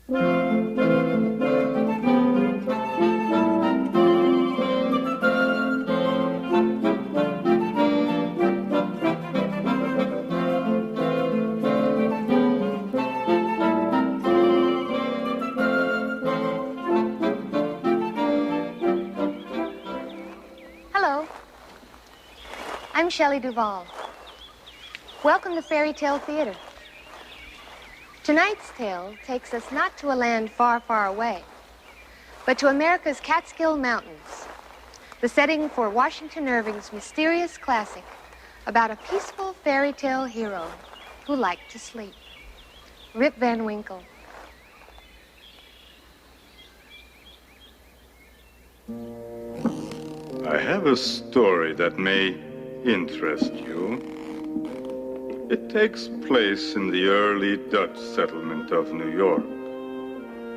Hello. I'm Shelley Duvall. Welcome to Fairy Tale Theater. Tonight's tale takes us not to a land far, far away, but to America's Catskill Mountains, the setting for Washington Irving's mysterious classic about a peaceful fairy tale hero who liked to sleep, Rip Van Winkle. I have a story that may interest you. It takes place in the early Dutch settlement of New York,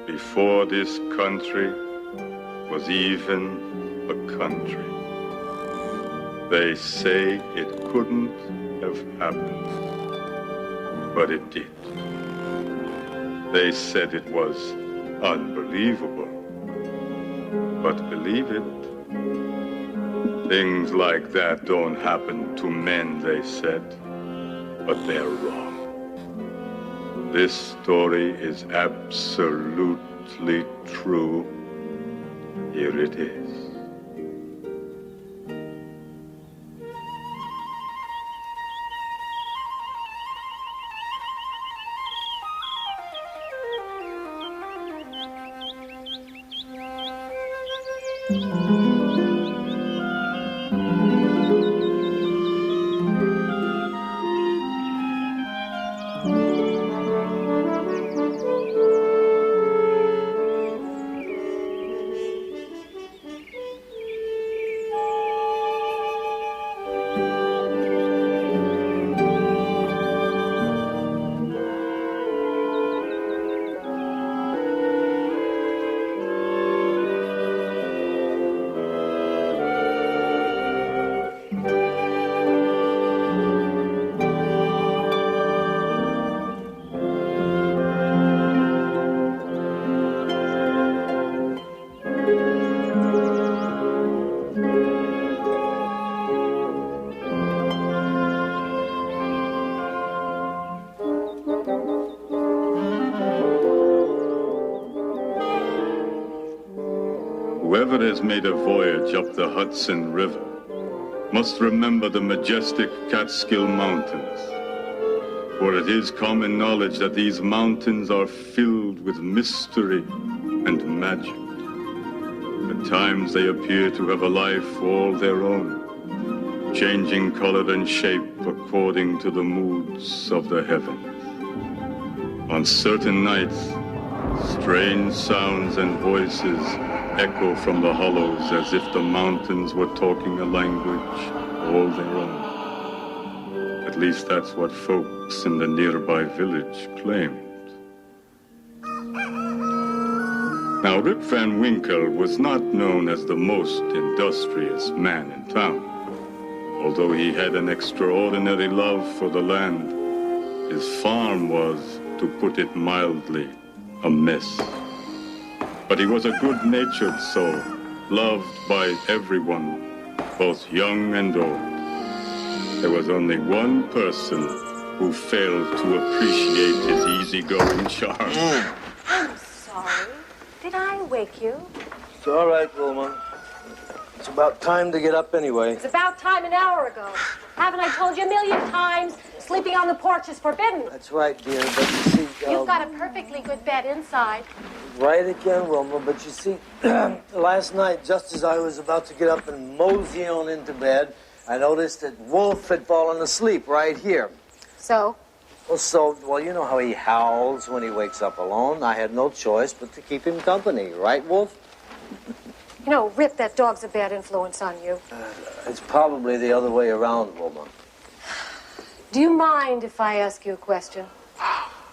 before this country was even a country. They say it couldn't have happened, but it did. They said it was unbelievable, but believe it. Things like that don't happen to men, they said, but they're wrong. This story is absolutely true. Here it is. Whoever has made a voyage up the Hudson River must remember the majestic Catskill Mountains, for it is common knowledge that these mountains are filled with mystery and magic. At times they appear to have a life all their own, changing color and shape according to the moods of the heavens. On certain nights, strange sounds and voices echo from the hollows as if the mountains were talking a language all their own. At least that's what folks in the nearby village claimed. Now, Rip Van Winkle was not known as the most industrious man in town. Although he had an extraordinary love for the land, his farm was, to put it mildly, a mess. But he was a good-natured soul, loved by everyone, both young and old. There was only one person who failed to appreciate his easygoing charm. I'm sorry. Did I wake you? It's all right, Wilma. It's about time to get up anyway. It's about time an hour ago. Haven't I told you a million times? Sleeping on the porch is forbidden. That's right, dear, but you see... You've got a perfectly good bed inside. Right again, Wilma, but you see, last night, just as I was about to get up and mosey on into bed, I noticed that Wolf had fallen asleep right here. So? Well, you know how he howls when he wakes up alone. I had no choice but to keep him company, right, Wolf? You know, Rip, that dog's a bad influence on you. It's probably the other way around, Wilma. Do you mind if I ask you a question?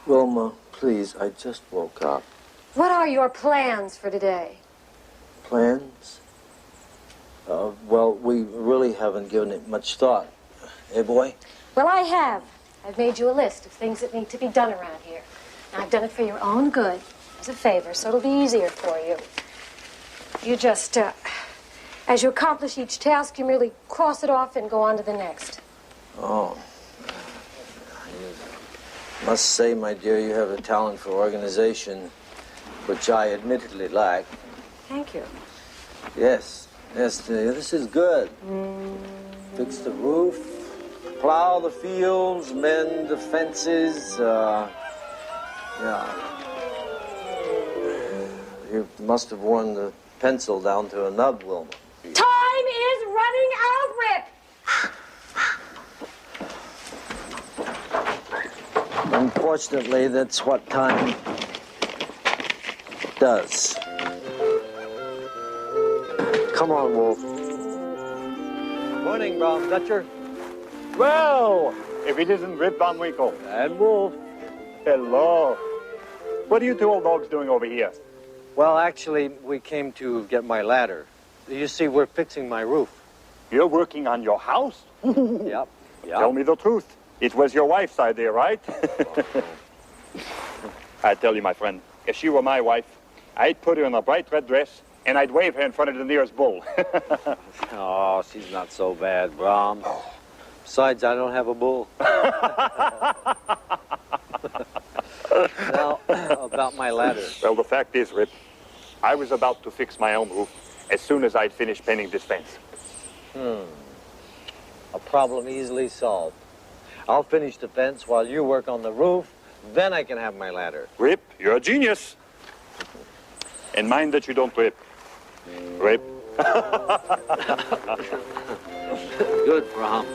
Wilma, please, I just woke up. What are your plans for today? Plans? Well, we really haven't given it much thought. Eh, boy? Well, I have. I've made you a list of things that need to be done around here. And I've done it for your own good. It's a favor, so it'll be easier for you. You just, as you accomplish each task, you merely cross it off and go on to the next. Oh. I must say, my dear, you have a talent for organization, which I admittedly lack. Thank you. Yes, this is good. Fix the roof, plow the fields, mend the fences, yeah. You must have worn the pencil down to a nub, Wilma. Time is running out, Rip! Unfortunately, that's what time does. Come on, Wolf. Morning, Brown Dutcher. Well, if it isn't Rip Van Winkle. And Wolf. Hello. What are you two old dogs doing over here? Well, actually, we came to get my ladder. You see, we're fixing my roof. You're working on your house? Yep. Tell me the truth. It was your wife's idea, right? I tell you, my friend, if she were my wife, I'd put her in a bright red dress and I'd wave her in front of the nearest bull. Oh, she's not so bad, Brom. Besides, I don't have a bull. Now, about my ladder. Well, the fact is, Rip, I was about to fix my own roof as soon as I'd finished painting this fence. A problem easily solved. I'll finish the fence while you work on the roof, then I can have my ladder. Rip, you're a genius. And mind that you don't rip. Rip. Good, Brom.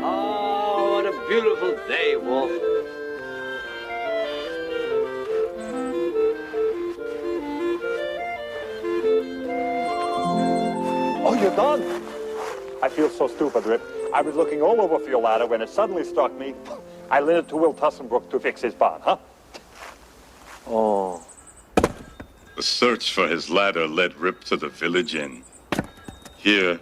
Oh, what a beautiful day, Wolf. Oh, you're done? I feel so stupid, Rip. I was looking all over for your ladder when it suddenly struck me. I lent it to Will Tussenbrook to fix his barn, huh? Oh. The search for his ladder led Rip to the village inn. Here,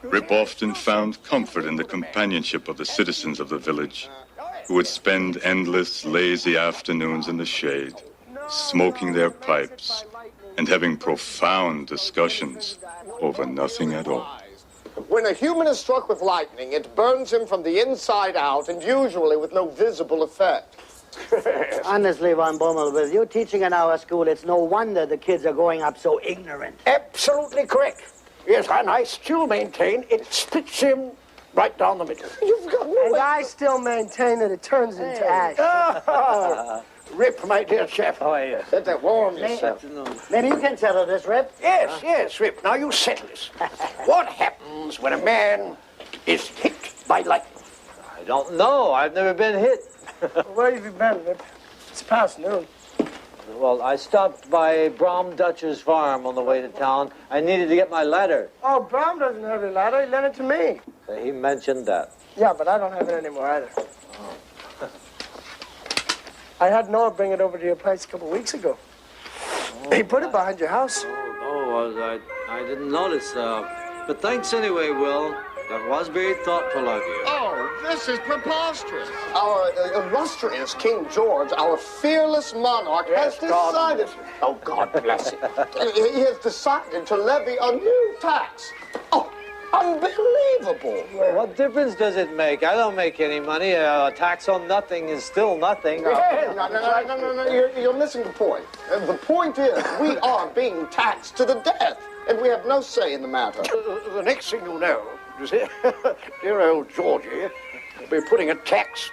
Rip often found comfort in the companionship of the citizens of the village, who would spend endless, lazy afternoons in the shade, smoking their pipes and having profound discussions over nothing at all. When a human is struck with lightning, it burns him from the inside out, and usually with no visible effect. Honestly, Von Bommel, with you teaching in our school, it's no wonder the kids are growing up so ignorant. Absolutely correct. Yes, and I still maintain it splits him right down the middle. You've got no And I still maintain that it turns into ash. Rip, my dear chap. How are you? Let that warm yourself. Maybe you can settle this, Rip. Yes, Rip. Now you settle this. What happens when a man is hit by lightning? I don't know. I've never been hit. Where have you been, Rip? It's past noon. Well, I stopped by Brom Dutcher's farm on the way to town. I needed to get my ladder. Oh, Brom doesn't have a ladder. He lent it to me. He mentioned that. Yeah, but I don't have it anymore either. I had Noah bring it over to your place a couple weeks ago. He put it behind your house. I didn't notice. But thanks anyway, Will. That was very thoughtful of you. Oh, this is preposterous. Our illustrious King George, our fearless monarch, has decided... Oh, God bless him. He has decided to levy a new tax. Oh, unbelievable. Well, what difference does it make? I don't make any money. A tax on nothing is still nothing. No, you're missing the point. The point is, we are being taxed to the death, and we have no say in the matter. The next thing you know, you see, dear old Georgie will be putting a tax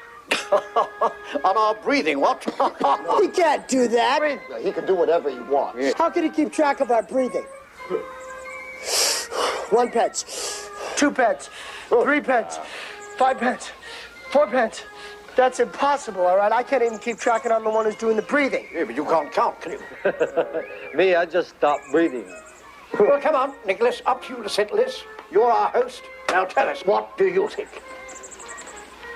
on our breathing, what? He can't do that. He can do whatever he wants. Yeah. How can he keep track of our breathing? 1 pence, 2 pence, 3 pence, 5 pence, 4 pence. That's impossible, all right? I can't even keep track, and I'm the one who's doing the breathing. Yeah, but you can't count, can you? Me, I just stopped breathing. Well, come on, Nicholas, up to you to settle this. You're our host. Now tell us, what do you think?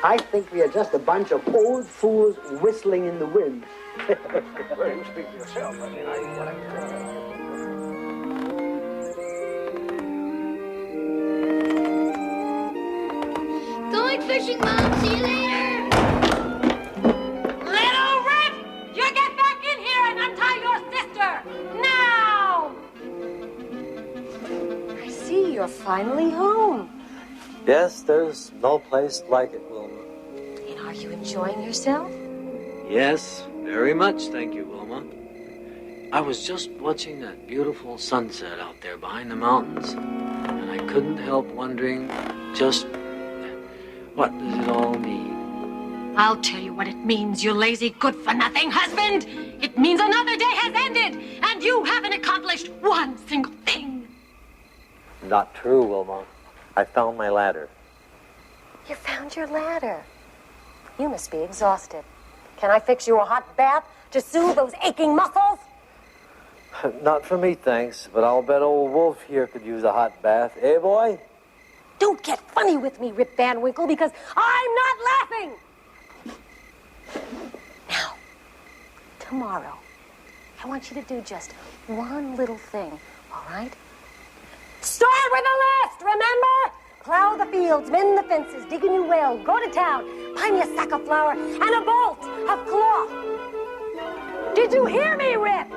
I think we are just a bunch of old fools whistling in the wind. Well, you speak for yourself. I mean, what I'm fishing, Mom. See you later. Little Rip! You get back in here and untie your sister! Now! I see you're finally home. Yes, there's no place like it, Wilma. And are you enjoying yourself? Yes, very much, thank you, Wilma. I was just watching that beautiful sunset out there behind the mountains, and I couldn't help wondering just what does it all mean? I'll tell you what it means, you lazy, good-for-nothing husband! It means another day has ended, and you haven't accomplished one single thing. Not true, Wilma. I found my ladder. You found your ladder. You must be exhausted. Can I fix you a hot bath to soothe those aching muscles? Not for me, thanks, but I'll bet old Wolf here could use a hot bath. Eh, boy? Don't get funny with me, Rip Van Winkle, because I'm not laughing! Now, tomorrow, I want you to do just one little thing, all right? Start with a list, remember? Plow the fields, mend the fences, dig a new well, go to town, buy me a sack of flour and a bolt of cloth. Did you hear me, Rip?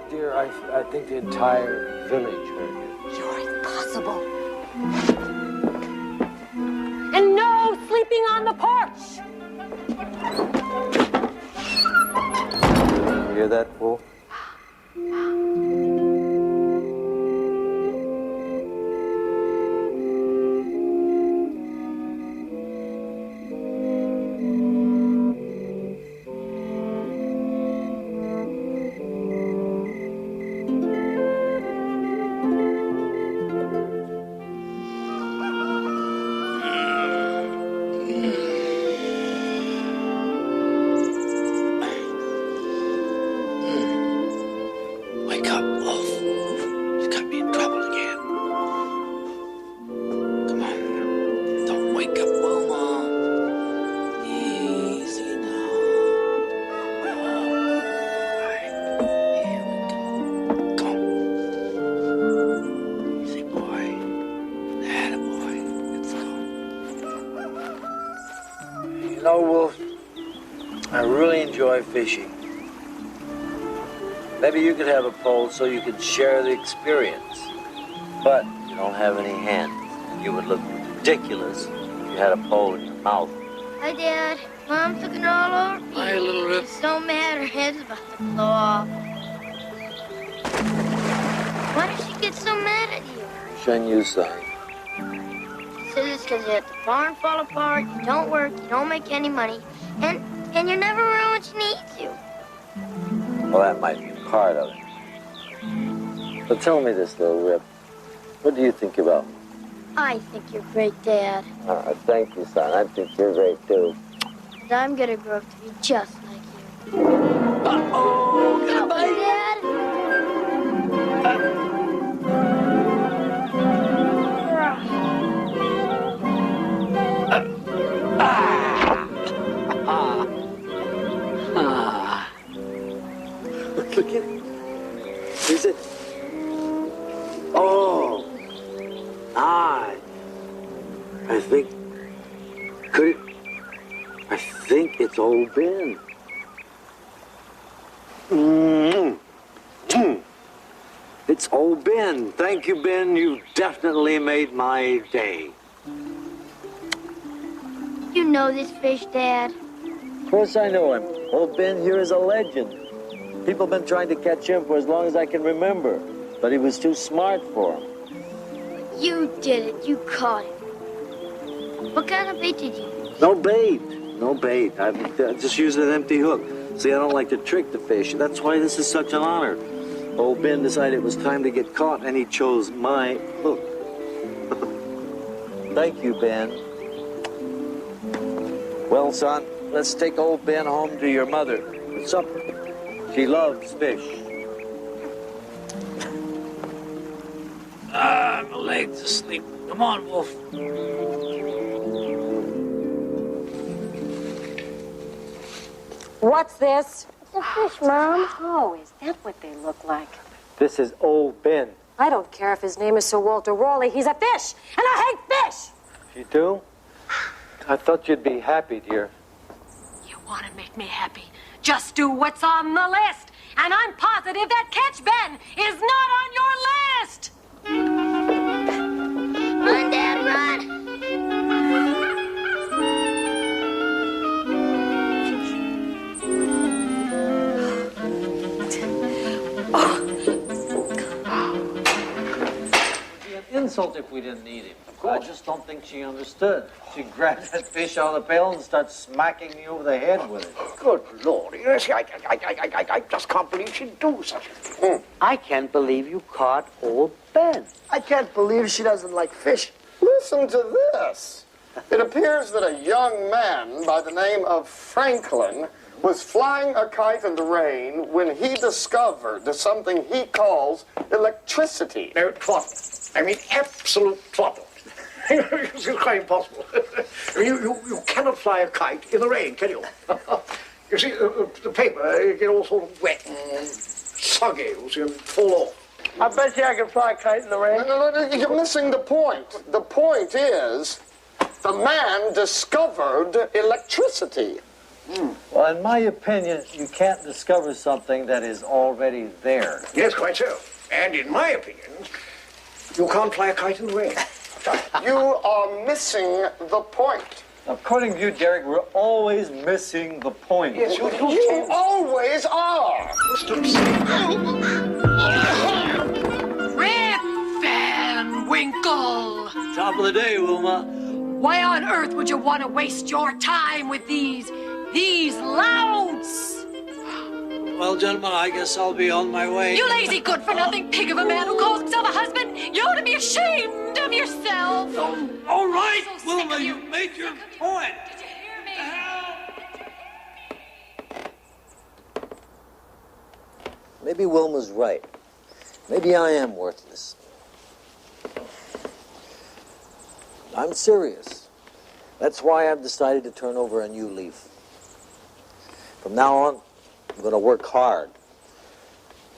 Dear, I think the entire village heard you. You're impossible. And no sleeping on the porch. You hear that, Wolf? You know, Wolf, I really enjoy fishing. Maybe you could have a pole so you could share the experience. But you don't have any hands. You would look ridiculous if you had a pole in your mouth. Hi, Dad. Mom's looking all over me. Hi, little Rip. She's so mad her head's about to blow off. Why does she get so mad at you? Shen Yu, son. She says it's because you let the barn fall apart, you don't work, you don't make any money, and you're never around when she needs you. Well, that might be part of it. But tell me this, little Rip. What do you think about me? I think you're great, Dad. Thank you, son. I think you're great, too. And I'm gonna grow up to be just like you. Uh-oh! Get a bite! Dad? Look at it. Is it? Oh. I think... Could it... I think it's old Ben. It's old Ben. Thank you, Ben. You definitely made my day. You know this fish, Dad. Of course I know him. Old Ben here is a legend. People have been trying to catch him for as long as I can remember, but he was too smart for him. You did it. You caught him. What kind of bait did you use? No bait. No bait. I just used an empty hook. See, I don't like to trick the fish. That's why this is such an honor. Old Ben decided it was time to get caught, and he chose my hook. Thank you, Ben. Well, son, let's take old Ben home to your mother for supper. She loves fish. My leg's asleep. Come on, Wolf. What's this? It's a fish, Mom. Oh, is that what they look like? This is old Ben. I don't care if his name is Sir Walter Raleigh. He's a fish, and I hate fish. You do? I thought you'd be happy, dear. You want to make me happy? Just do what's on the list. And I'm positive that Catch Ben is not on your list. Run, Dad, run. It'd be an insult if we didn't eat him. I just don't think she understood. She grabbed that fish out of the pail and started smacking me over the head with it. Good Lord. You see, I just can't believe she'd do such a thing. I can't believe you caught old Ben. I can't believe she doesn't like fish. Listen to this. It appears that a young man by the name of Franklin was flying a kite in the rain when he discovered something he calls electricity. No, twaddle. I mean, absolute twaddle. It's quite impossible. You cannot fly a kite in the rain, can you? You see, the paper get all sort of wet and soggy, you see, and fall off. I bet you I can fly a kite in the rain. No, you're missing the point. The point is, the man discovered electricity. Well, in my opinion, you can't discover something that is already there. Yes, quite so. And in my opinion, you can't fly a kite in the rain. You are missing the point. According to you, Derek, we're always missing the point. Yes, you always are. Rip Van Winkle. Top of the day, Wilma. Why on earth would you want to waste your time with these louts? Well, gentlemen, I guess I'll be on my way. You lazy good-for-nothing pig of a man who calls himself a husband! You ought to be ashamed of yourself! Oh, all right, So sick Wilma, of you made your point. Did you hear me? Maybe Wilma's right. Maybe I am worthless. I'm serious. That's why I've decided to turn over a new leaf. From now on, I'm going to work hard.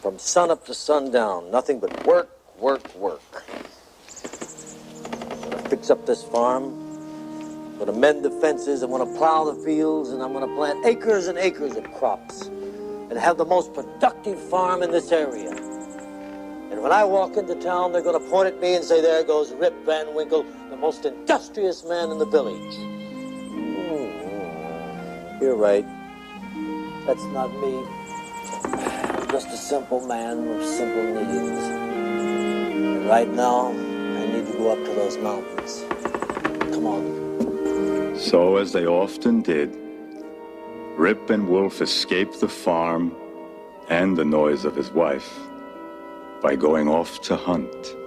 From sunup to sundown, nothing but work, work, work. I'm going to fix up this farm. I'm going to mend the fences. I'm going to plow the fields, and I'm going to plant acres and acres of crops and have the most productive farm in this area. And when I walk into town, they're going to point at me and say, there goes Rip Van Winkle, the most industrious man in the village. You're right. That's not me. I'm just a simple man with simple needs. And right now, I need to go up to those mountains. Come on. So, as they often did, Rip and Wolf escaped the farm and the noise of his wife by going off to hunt.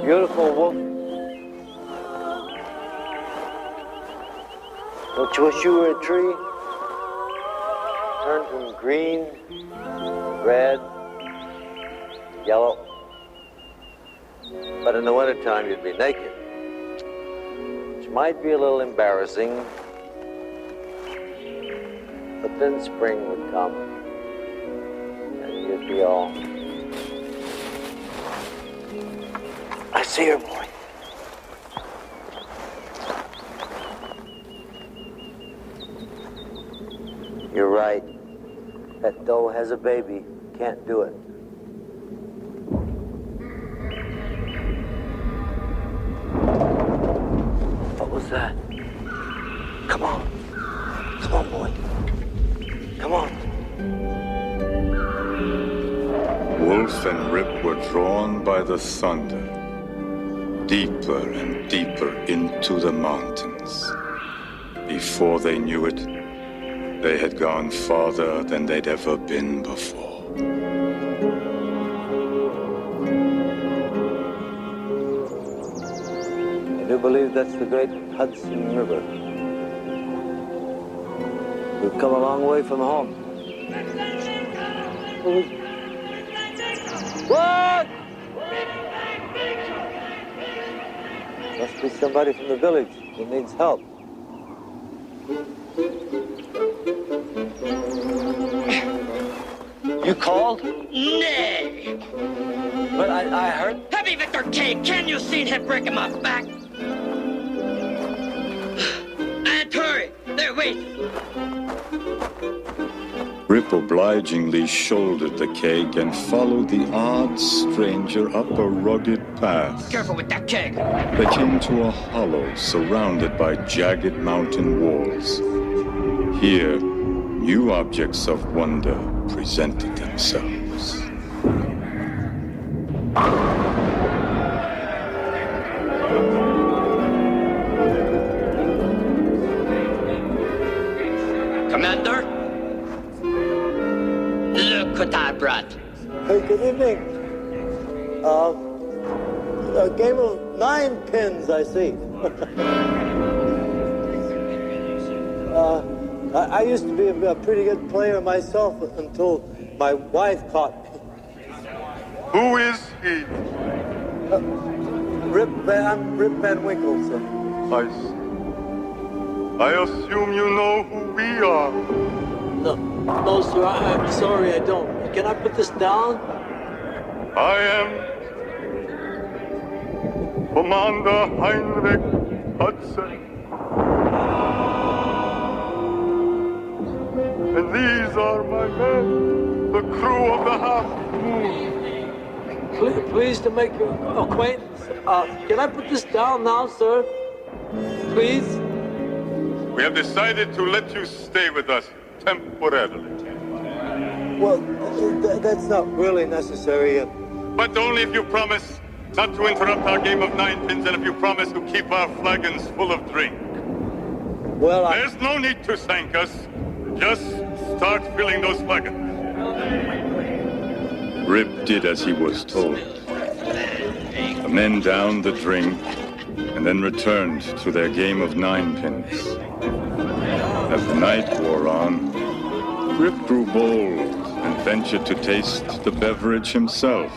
Beautiful wolf. Don't you wish you were a tree? Turn from green, red, yellow. But in the wintertime, you'd be naked, which might be a little embarrassing. But then spring would come, and you'd be all... I see her, boy. You're right. That doe has a baby. Can't do it. What was that? Come on. Come on, boy. Come on. Wolf and Rip were drawn by the thunder, deeper and deeper into the mountains. Before they knew it, they had gone farther than they'd ever been before. believe that's the great Hudson River. We've come a long way from home. What? Must be somebody from the village who needs help. You called? Nay. But I heard... Heavy Victor K, can you see him breaking my back? And hurry, they're waiting. Rip obligingly shouldered the keg and followed the odd stranger up a rugged path. Careful with that keg. They came to a hollow surrounded by jagged mountain walls. Here, new objects of wonder presented themselves. Commander? Look what I brought. Hey, good evening. A game of 9 pins, I see. I used to be a pretty good player myself until my wife caught me. Who is he? I'm Rip Van Winkle, sir. I assume you know who we are. No, sir, I'm sorry, I don't. Can I put this down? I am Commander Heinrich Hudson. And these are my men, the crew of the Half Moon. Pleased to make your acquaintance. Can I put this down now, sir? Please? We have decided to let you stay with us temporarily. Well, that's not really necessary. But only if you promise not to interrupt our game of 9 pins and if you promise to keep our flagons full of drink. Well, There's no need to thank us. Just start filling those flagons. Rip did as he was told. The men downed the drink and then returned to their game of 9 pins. As the night wore on, Rip grew bold and ventured to taste the beverage himself.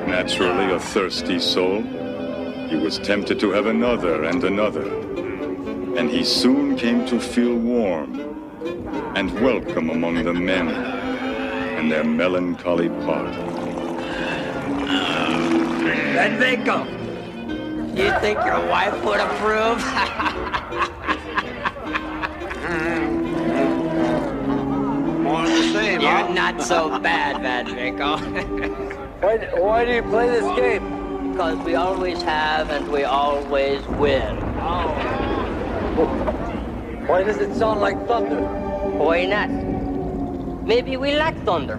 Naturally a thirsty soul, he was tempted to have another and another. And he soon came to feel warm and welcome among the men and their melancholy party. Van Winkle, you think your wife would approve? more of the same, You're not so bad, Van Winkle. Why do you play this game? Because we always have and we always win. Why does it sound like thunder? Why not? Maybe we like thunder.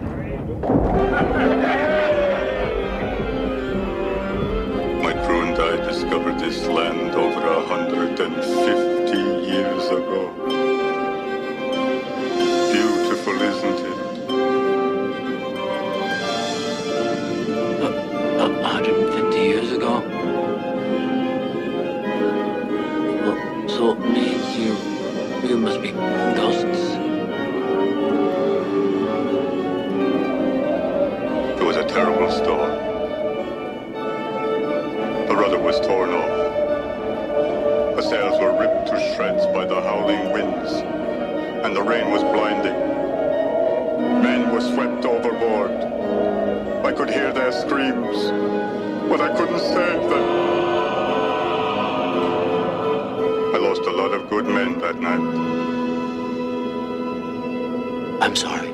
My crew and I discovered this land over 150 years ago. Beautiful, isn't it? 150 years ago? So it means you must be ghosts. It was a terrible storm. The rudder was torn off. The sails were ripped to shreds by the howling winds, and the rain was blinding. Men were swept overboard. I could hear their screams, but I couldn't save them. I lost a lot of good men that night. I'm sorry.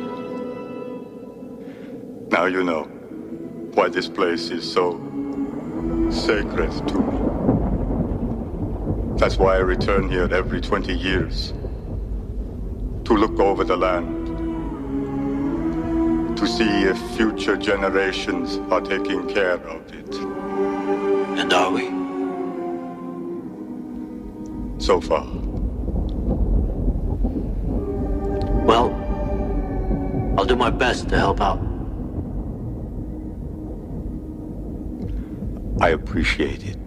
Now you know why this place is so sacred to me. That's why I return here every 20 years. To look over the land. To see if future generations are taking care of it. And are we? So far. I'll do my best to help out. I appreciate it.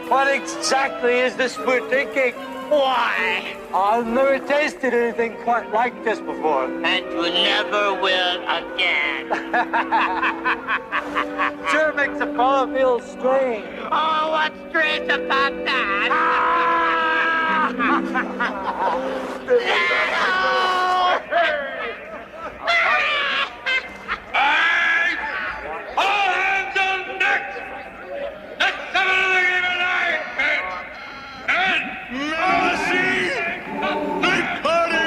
What exactly is this we're thinking? Why? I've never tasted anything quite like this before. And you never will again. Sure makes a fellow feel strange. Oh, what's strange about that? All hands on deck! Let's have another game of life! And mercy! Night party!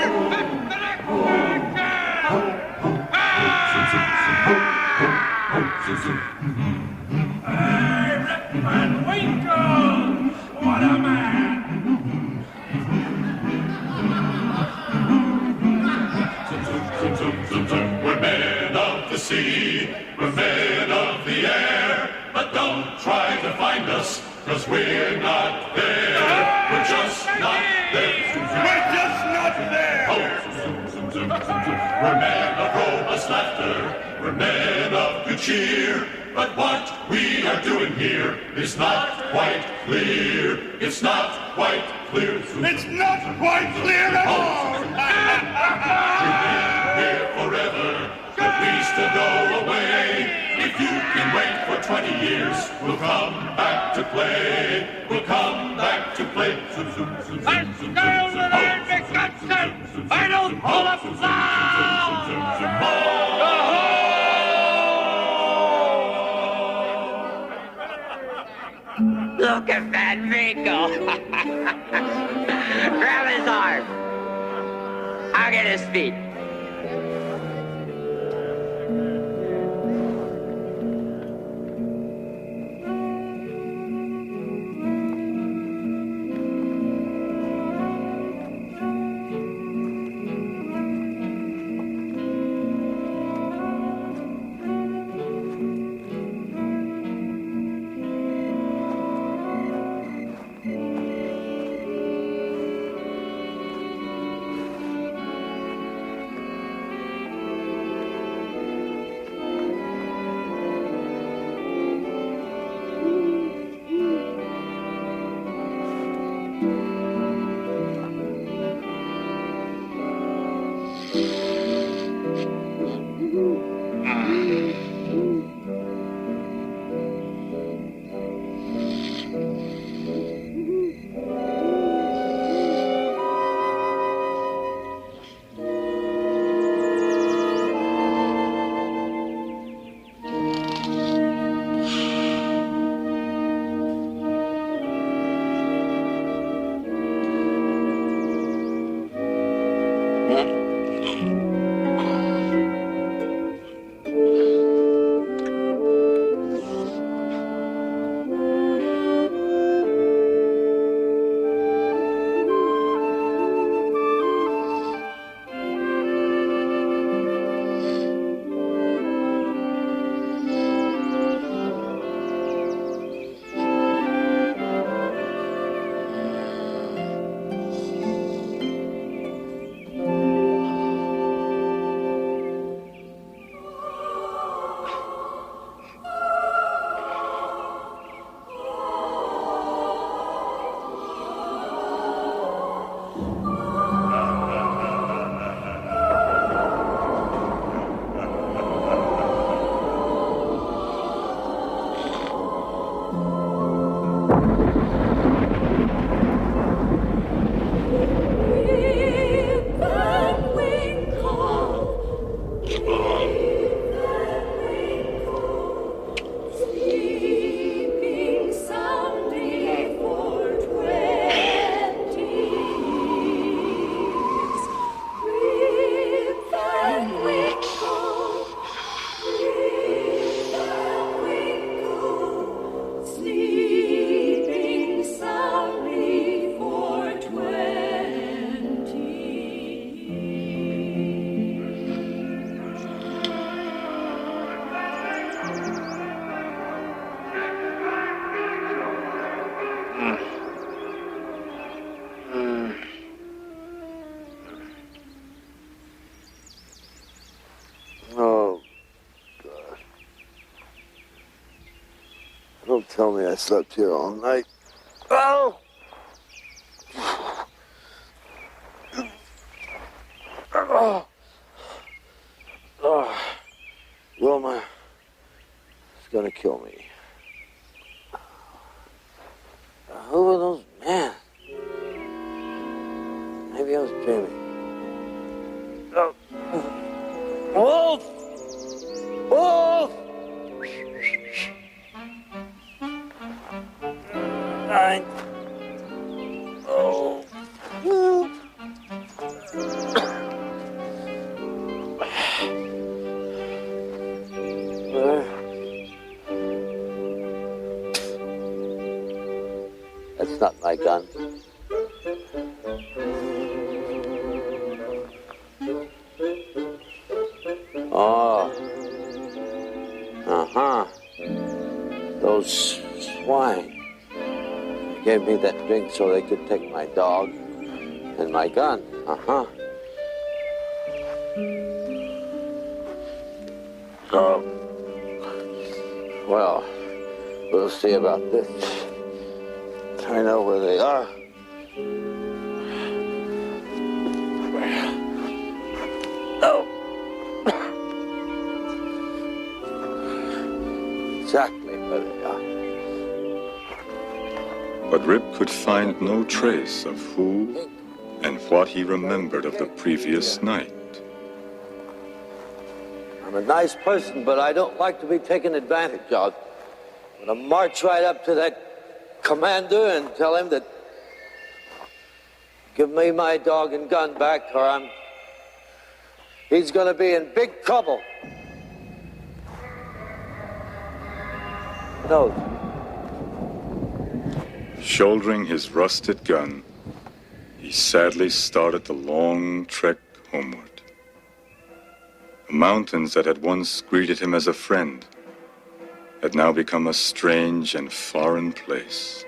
Hey, Rip Van Winkle! What a man! We're men of the sea, we're men of the air, but don't try to find us, 'cause we're not there. We're just not there. We're just not there. We're men of robust laughter, we're men of good cheer, but what we are doing here is not quite clear. It's not quite clear. It's not quite clear at all. We've been here forever, but we still go away. If you can wait for 20 years, we'll come back to play. We'll come back to play. I stay over there, Mick Hudson. I don't pull up Look at Van Winkle. Grab his arm. I'll get his feet. Don't tell me I slept here all night. Oh! Oh! Oh! Wilma is gonna kill me. Who were those men? Maybe I was dreaming. Oh. Wolf! Wolf! Nine. Oh. That's not my gun. Oh. Uh-huh. Those swine gave me that drink so they could take my dog and my gun. Uh-huh. Well, we'll see about this. I know where they are. Oh. Exactly where they are. But Rip could find no trace of who and what he remembered of the previous night. I'm a nice person, but I don't like to be taken advantage of. I'm gonna march right up to that commander and tell him that give me my dog and gun back, or he's gonna be in big trouble. No. Shouldering his rusted gun, he sadly started the long trek homeward. The mountains that had once greeted him as a friend had now become a strange and foreign place.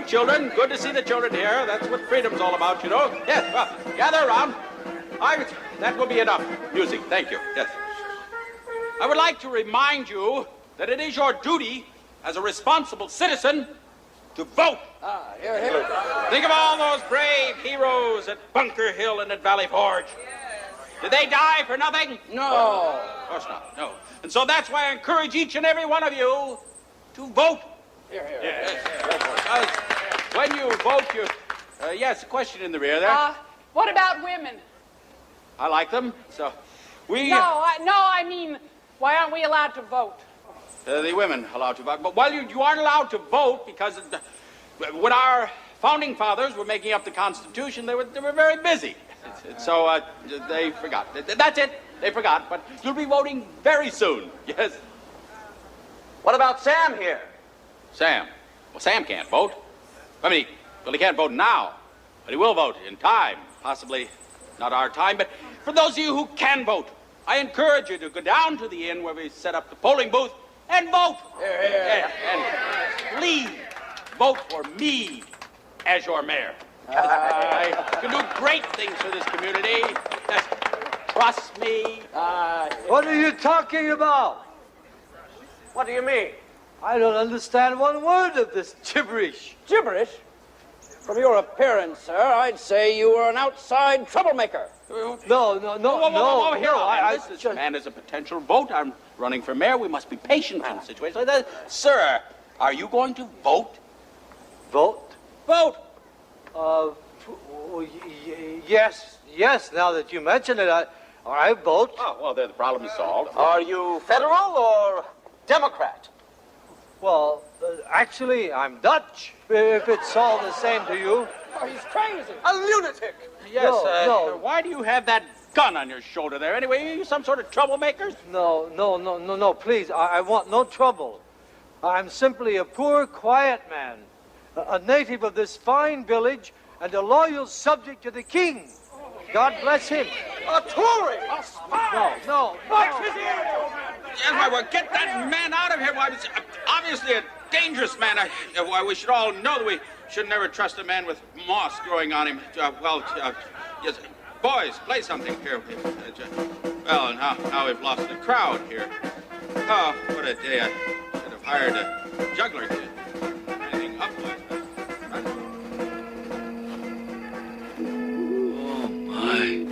Children, good to see the children here. That's what freedom's all about, you know. Yes, well, gather around. That will be enough music, thank you. Yes. I would like to remind you that it is your duty as a responsible citizen to vote. Here, here. Think of all those brave heroes at Bunker Hill and at Valley Forge. Did they die for nothing? No. Of course not, no. And so that's why I encourage each and every one of you to vote. Here, here. Yes. When you vote, yes, a question in the rear there. What about women? I like them, so we... No, I mean, why aren't we allowed to vote? The women allowed to vote. But, well, you aren't allowed to vote because when our founding fathers were making up the Constitution, they were very busy. So they forgot. That's it. They forgot. But you'll be voting very soon. Yes. What about Sam here? Sam? Well, Sam can't vote. I mean, he can't vote now. But he will vote in time. Possibly not our time. But for those of you who can vote, I encourage you to go down to the inn where we set up the polling booth and vote. Here. And please vote for me as your mayor. I can do great things for this community. Just trust me. What are you talking about? What do you mean? I don't understand one word of this gibberish. Gibberish? From your appearance, sir, I'd say you were an outside troublemaker. No. This man is a potential vote. I'm running for mayor. We must be patient in situations like that. Sir, are you going to vote? Vote? Vote! Yes. Now that you mention it, I vote. Oh, well, the problem is solved. Are you federal or Democrat? Well, actually, I'm Dutch, if it's all the same to you. Oh, he's crazy. A lunatic. Yes, why do you have that gun on your shoulder there? Anyway, are you some sort of troublemaker? No, please. I want no trouble. I'm simply a poor, quiet man, a native of this fine village, and a loyal subject to the king. God bless him. A Tory! A spy! No. Watch his ears, old man! Yes, why, well, get that man out of here. Why, it's obviously a dangerous man. Why, we should all know that we should never trust a man with moss growing on him. Yes, boys, play something here. Well, now we've lost the crowd here. Oh, what a day. I should have hired a juggler to anything up like that. Oh, my.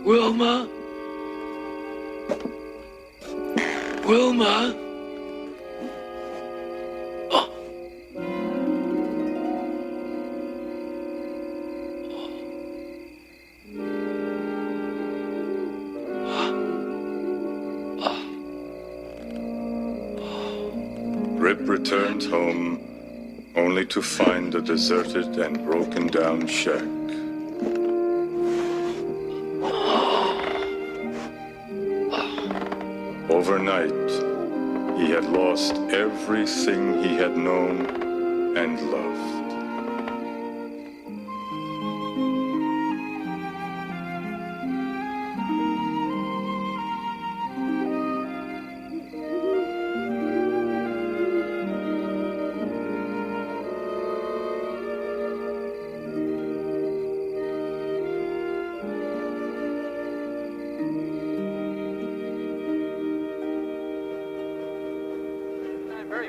Wilma? Wilma? Oh. Rip returns home only to find a deserted and broken down shack. Overnight, he had lost everything he had known and loved.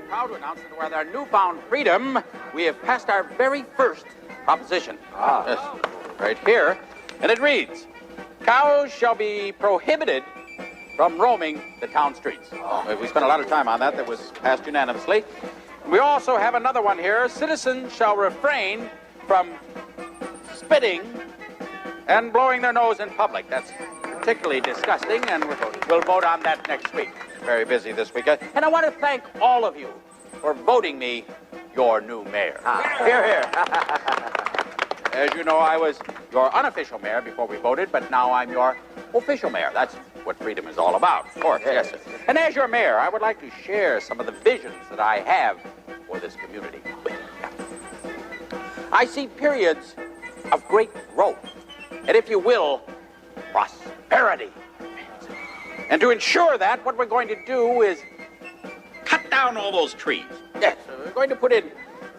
Proud to announce that with our newfound freedom, we have passed our very first proposition. Yes, right here. And it reads, cows shall be prohibited from roaming the town streets. We spent a lot of time on that. That was passed unanimously. We also have another one here. Citizens shall refrain from spitting and blowing their nose in public. That's particularly disgusting, and we'll vote on that next week. Very busy this week. And I want to thank all of you for voting me your new mayor. Hear, hear. As you know, I was your unofficial mayor before we voted, but now I'm your official mayor. That's what freedom is all about, of course. Yes, sir. And as your mayor, I would like to share some of the visions that I have for this community. I see periods of great growth, and if you will, prosperity. And to ensure that, what we're going to do is cut down all those trees. Yes, we're going to put in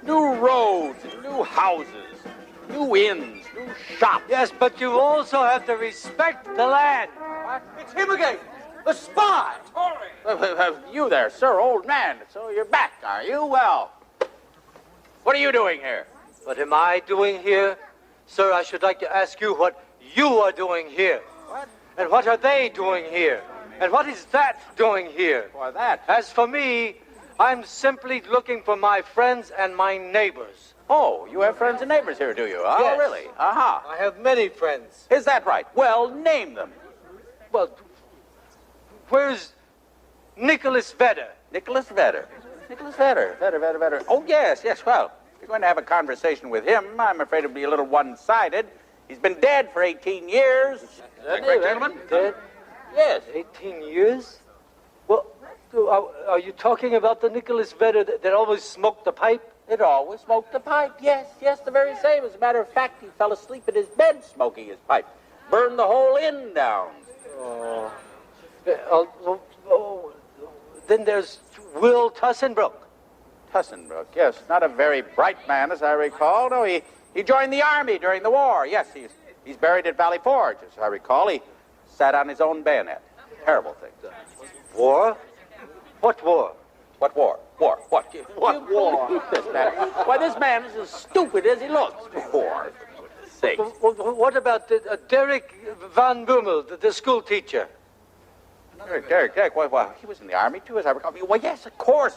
new roads, new houses, new inns, new shops. Yes, but you also have to respect the land. What? It's him again, the spy. You there, sir, old man. So you're back, are you? Well, what are you doing here? What am I doing here? Sir, I should like to ask you what you are doing here. What? And what are they doing here? And what is that doing here? Why, that? As for me, I'm simply looking for my friends and my neighbors. Oh, you have friends and neighbors here, do you? Oh, yes. Really? Uh-huh. I have many friends. Is that right? Well, name them. Well, where's Nicholas Vedder? Nicholas Vedder. Nicholas Vedder. Vedder. Oh, yes. Well, if you're going to have a conversation with him, I'm afraid it'll be a little one-sided. He's been dead for 18 years. Is that correct, gentlemen? Dead? Yes. 18 years? Well, are you talking about the Nicholas Vedder that always smoked the pipe? It always smoked the pipe, yes, the very same. As a matter of fact, he fell asleep in his bed smoking his pipe. Burned the whole inn down. Then there's Will Tussenbrook. Tussenbrook, yes. Not a very bright man, as I recall. No, he joined the army during the war. Yes, he's buried at Valley Forge, as I recall. He sat on his own bayonet. Terrible thing. War? What war? What war? War. What? What war? This man. Why, this man is as stupid as he looks. War. What about Derek Van Boomel, the school teacher? Derek. Well, he was in the army, too, as I recall. Well, yes, of course.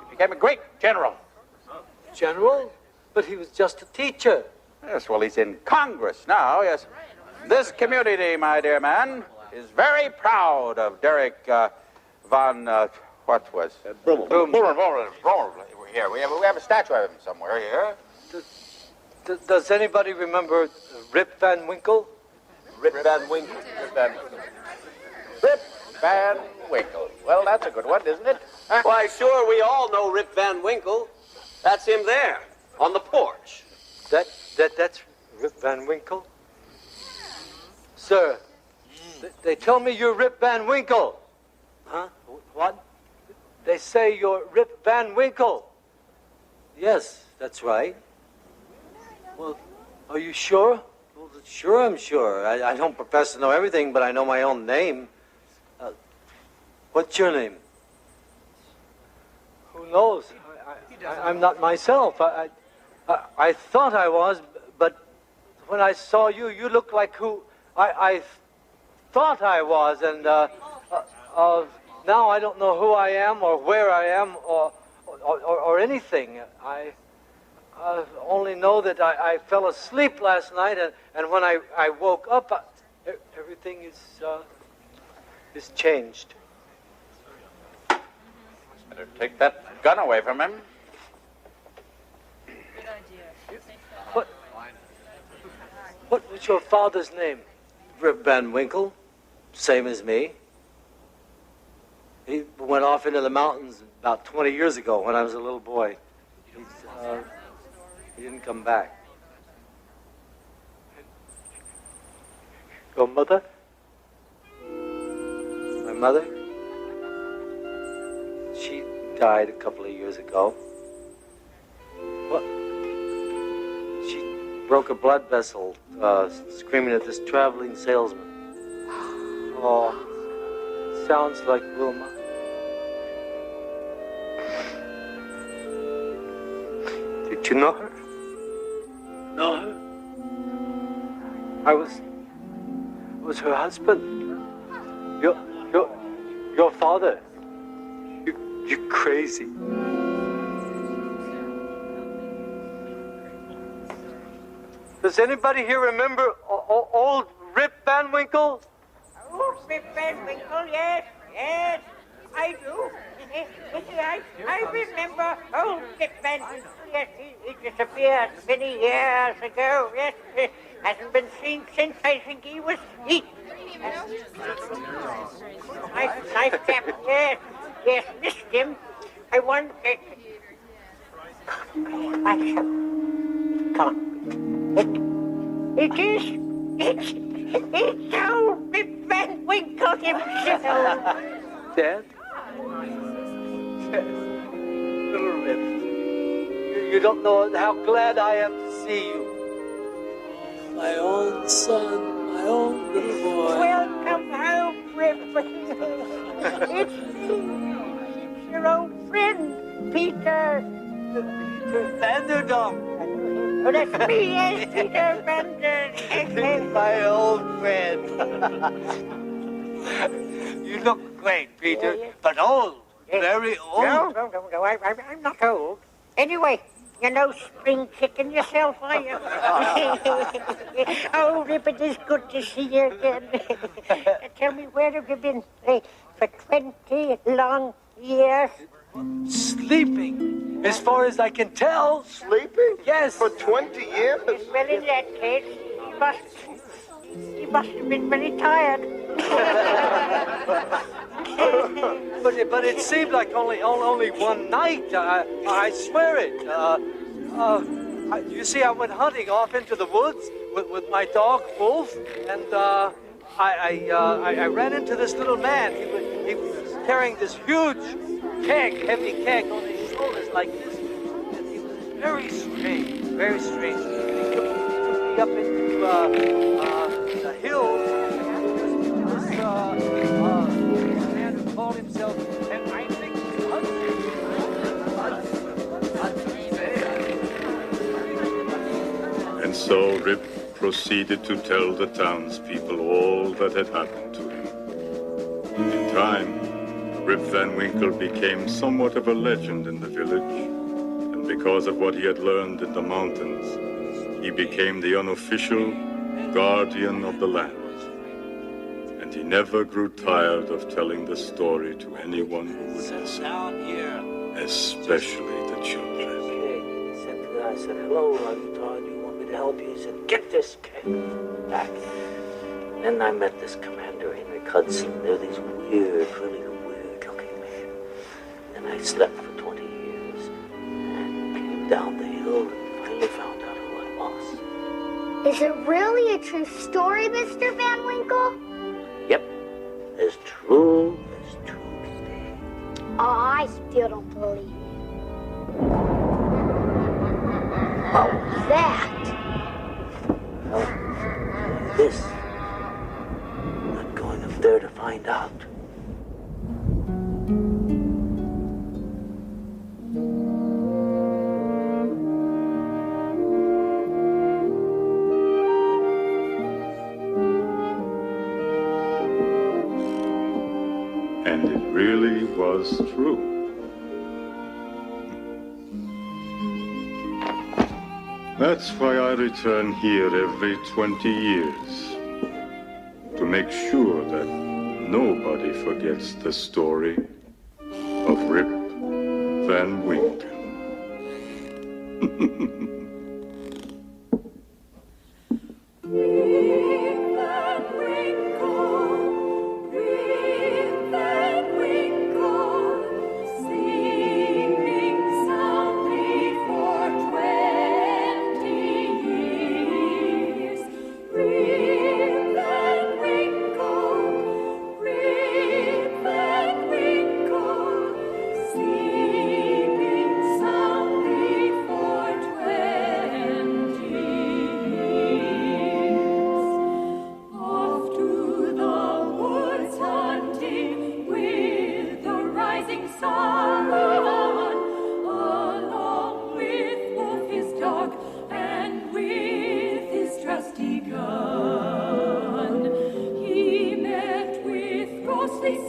He became a great general. General? But he was just a teacher. Yes, well, he's in Congress now, yes. This community, my dear man, is very proud of Derek von, what was? Brummel. Here, we have a statue of him somewhere here. Does anybody remember Rip Van Winkle? Rip Van Winkle. Rip Van Winkle. Well, that's a good one, isn't it? Why, sure, we all know Rip Van Winkle. That's him there, on the porch. That's Rip Van Winkle? Sir, they tell me you're Rip Van Winkle. Huh? What? They say you're Rip Van Winkle. Yes, that's right. Well, are you sure? Well, sure, I'm sure. I don't profess to know everything, but I know my own name. What's your name? Who knows? I'm not myself. I thought I was, but when I saw you, you looked like who I thought I was, and now I don't know who I am or where I am or anything. I only know that I fell asleep last night, and when I woke up, everything is changed. Better take that gun away from him. What was your father's name? Rip Van Winkle, same as me. He went off into the mountains about 20 years ago when I was a little boy. He didn't come back. Your mother? My mother? She died a couple of years ago. What? She broke a blood vessel, screaming at this traveling salesman. Oh, sounds like Wilma. Did you know her? Know her? I was her husband. Your father. You're crazy. Does anybody here remember old Rip Van Winkle? Old Rip Van Winkle, yes, I do. I remember old Rip Van Winkle, yes, he disappeared many years ago, yes. Hasn't been seen since I think he was nice chap, yes, missed him. I wonder. It's old Rip Van Winkle himself. Dad? Little Rip. You don't know how glad I am to see you. My own son, my own little boy. Welcome home, Rip. It's me, your old friend, Peter. Peter Vanderdonk. Oh, that's me, yes, Peter Vanderdonk. My old friend. You look great, Peter, but old. Very old. No, I'm not old. Anyway, you're no spring chicken yourself, are you? Oh, Rip, it is good to see you again. Tell me, where have you been for 20 long years? Sleeping, as far as I can tell. Sleeping? Yes. For 20 years? Well, in that case, he must have been very tired. But it seemed like only one night. I swear it. You see, I went hunting off into the woods with my dog Wolf, and I ran into this little man. He was carrying this huge heavy keg on his shoulders like this, and he was very strange, very strange. He took me up into the hills. This man who called himself, and I think And so Rip proceeded to tell the townspeople all that had happened to him. In time, Rip Van Winkle became somewhat of a legend in the village, and because of what he had learned in the mountains, he became the unofficial guardian of the land. And he never grew tired of telling the story to anyone who would listen, especially the children. I said, hello, I'm Todd. You want me to help you? He said, get this kid back. Then I met this commander, Henry Hudson. They're these weird, really weird-looking men. And I slept for 20 years and came down the hill and finally found out who I was. Is it really a true story, Mr. Van Winkle? Yep, as true as Tuesday. Oh, I still don't believe it. What was that? Well, this. I'm going up there to find out. And it really was true. That's why I return here every 20 years. To make sure that nobody forgets the story of Rip Van Winkle.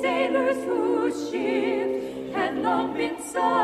Sailors whose ship had long been sunk.